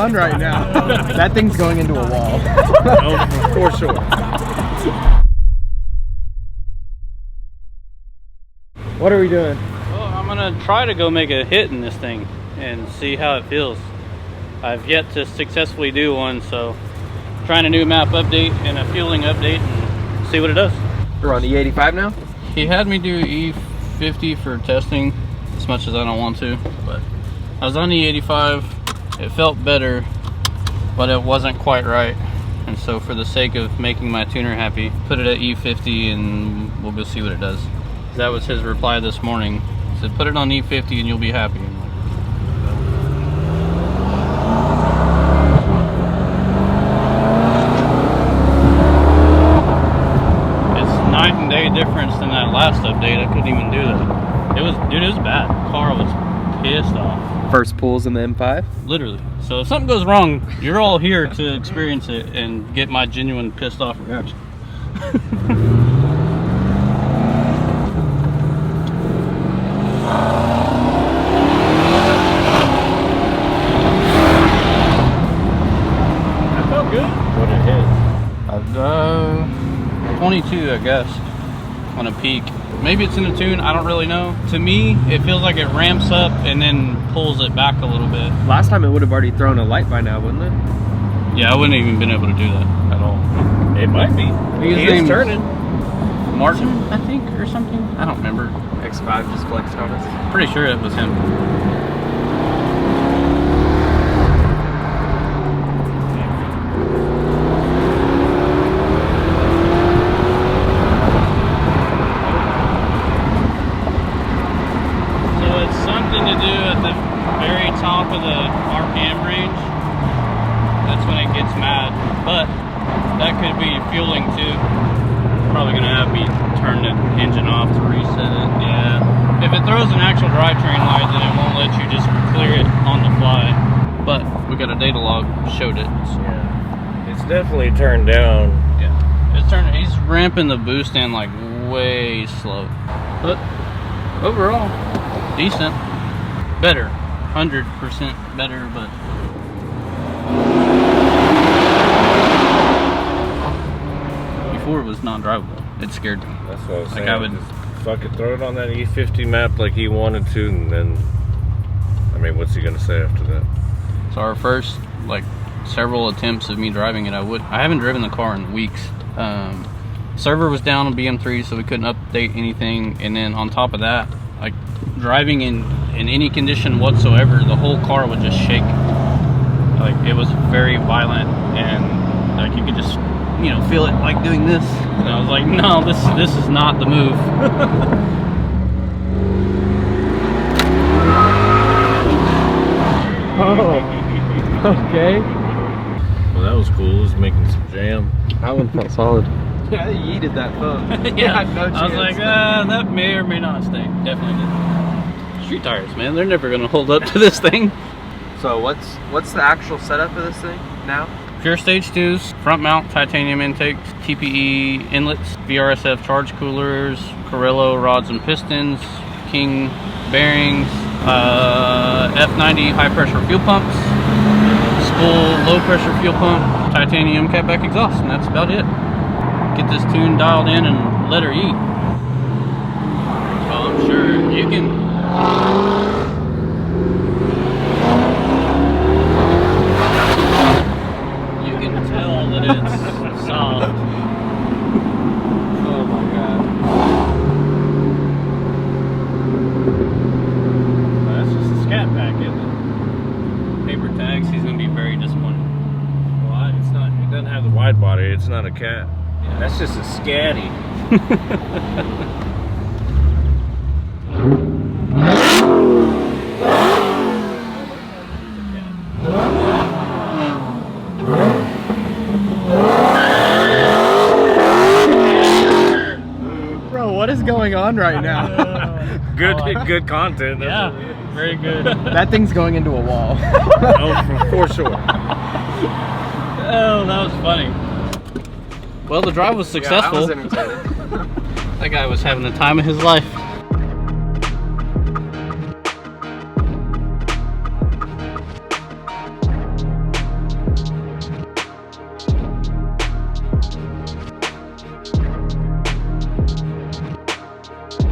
on right now? That thing's going into a wall. Oh, for sure. What are we doing? Well, I'm gonna try to go make a hit in this thing and see how it feels. I've yet to successfully do one, so trying a new map update and a fueling update and see what it does. We're on E85 now? He had me do E50 for testing, as much as I don't want to, but I was on E85. It felt better, but it wasn't quite right. And so for the sake of making my tuner happy, put it at E50 and we'll go see what it does. That was his reply this morning. He said, put it on E50 and you'll be happy. Night and day difference than that last update. I couldn't even do that. It was bad. Car was pissed off. First pulls in the M5? Literally. So if something goes wrong, you're all here to experience it and get my genuine pissed off reaction. That felt good. What it hit? 22, I guess, on a peak. Maybe it's in a tune, I don't really know. To me, it feels like it ramps up and then pulls it back a little bit. Last time it would have already thrown a light by now, wouldn't it? Yeah, I wouldn't have even been able to do that at all. It might be. He is turning. Martin, I think, or something. I don't remember. X5 just flexed on us. Pretty sure it was him. To do at the very top of the RPM range. That's when it gets mad, but that could be fueling too. Probably gonna have me turn the engine off to reset it. Yeah, if it throws an actual drivetrain light, then it won't let you just clear it on the fly. But we got a data log showed it. So. Yeah, it's definitely turned down. Yeah, it's turned. He's ramping the boost in like way slow, but overall decent. Better, 100% better, but before it was non-drivable. It scared me. That's what I was saying. Like I would just fucking throw it on that E50 map like he wanted to, and then, I mean, what's he gonna say after that? So our first, like, several attempts of me driving it, I haven't driven the car in weeks. Server was down on BM3, so we couldn't update anything, and then on top of that, like, driving in any condition whatsoever, the whole car would just shake. Like, it was very violent, and like you could just, you know, feel it like doing this. And I was like, no, this is not the move. Oh, okay. Well, that was cool. It was making some jam. That one felt solid. Yeah, you yeeted that phone. Yeah, no I was like, that may or may not stay. Definitely did. Street tires, man, they're never gonna hold up to this thing. So what's the actual setup of this thing now? Pure Stage 2s, front mount titanium intakes, TPE inlets, VRSF charge coolers, Carrillo rods and pistons, King bearings, F90 high pressure fuel pumps, Spool low pressure fuel pump, titanium catback exhaust, and that's about it. Get this tune dialed in and let her eat. Well, I'm sure you can. You can tell that it's soft. Oh my god. Well, that's just a scat pack, isn't it? Paper tags, he's gonna be very disappointed. Well, it's not. It doesn't have the wide body. It's not a cat. Yeah, that's just a scatty. Bro, what is going on right now? Good content. Yeah, very good. That thing's going into a wall. Oh, for sure. Oh, that was funny. Well, the drive was successful. Yeah, that was entertaining. That guy was having the time of his life.